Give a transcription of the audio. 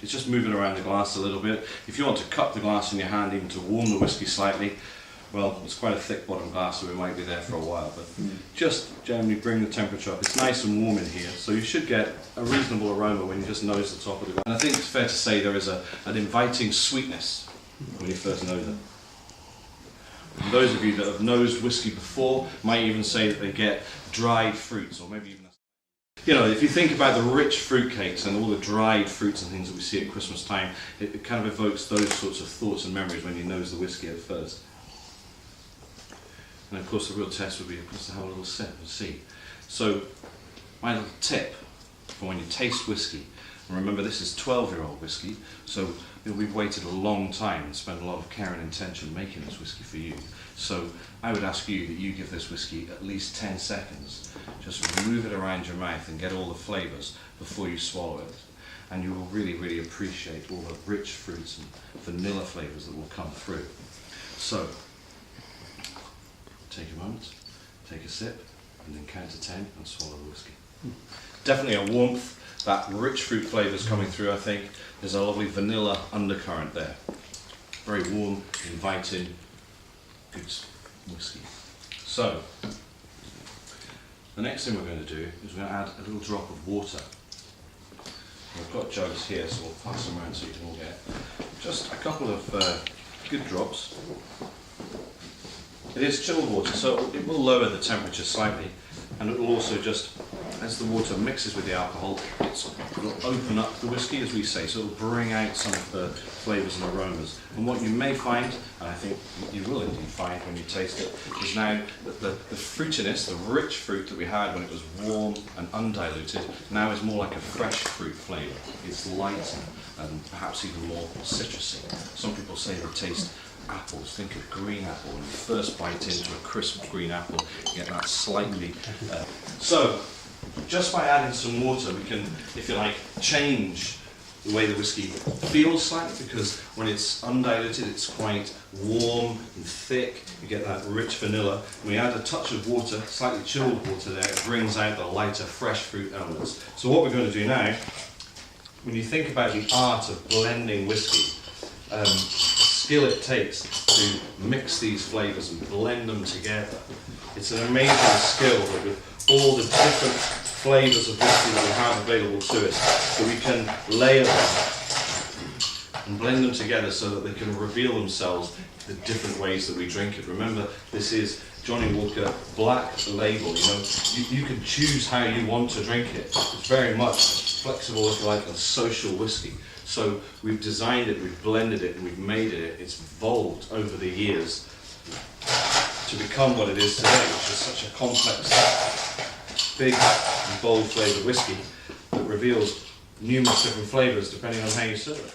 is just moving around the glass a little bit. If you want to cup the glass in your hand even to warm the whiskey slightly, well, it's quite a thick bottom glass, so it might be there for a while, but just generally bring the temperature up. It's nice and warm in here, so you should get a reasonable aroma when you just nose the top of the glass. And I think it's fair to say there is an inviting sweetness when you first nose it. And those of you that have nosed whiskey before might even say that they get dried fruits, or maybe even, you know, if you think about the rich fruit cakes and all the dried fruits and things that we see at Christmas time, it kind of evokes those sorts of thoughts and memories when you nose the whiskey at first. And of course the real test would be, of course, to have a little sip and see. So my little tip for when you taste whiskey, and remember this is 12-year-old whiskey, so we've waited a long time and spent a lot of care and intention making this whiskey for you. So I would ask you that you give this whiskey at least 10 seconds. Just move it around your mouth and get all the flavours before you swallow it. And you will really, really appreciate all the rich fruits and vanilla flavours that will come through. So take a moment, take a sip, and then count to 10 and swallow the whiskey. Definitely a warmth, that rich fruit flavours coming through, I think. There's a lovely vanilla undercurrent there. Very warm, inviting, good whiskey. So, the next thing we're going to do is we're going to add a little drop of water. We've got jugs here, so we'll pass them around so you can all get just a couple of good drops. It is chilled water, so it will lower the temperature slightly, and it will also just, as the water mixes with the alcohol, it'll open up the whiskey, as we say, so it'll bring out some of the flavours and aromas. And what you may find, and I think you will indeed find when you taste it, is now that the fruitiness, the rich fruit that we had when it was warm and undiluted, now is more like a fresh fruit flavour. It's lighter and perhaps even more citrusy. Some people say they taste apples. Think of green apple. When you first bite into a crisp green apple, you get that slightly... So, just by adding some water, we can, if you like, change the way the whiskey feels slightly, because when it's undiluted, it's quite warm and thick. You get that rich vanilla. When we add a touch of water, slightly chilled water there, it brings out the lighter, fresh fruit elements. So what we're going to do now, when you think about the art of blending whiskey, skill it takes to mix these flavours and blend them together. It's an amazing skill that with all the different flavours of whiskey that we have available to us, that we can layer them and blend them together so that they can reveal themselves the different ways that we drink it. Remember, this is Johnny Walker Black Label. You know, you can choose how you want to drink it. It's very much flexible, if you like, a social whiskey. So we've designed it, we've blended it, and we've made it. It's evolved over the years to become what it is today, which is such a complex, big and bold flavoured whiskey that reveals numerous different flavours depending on how you serve it.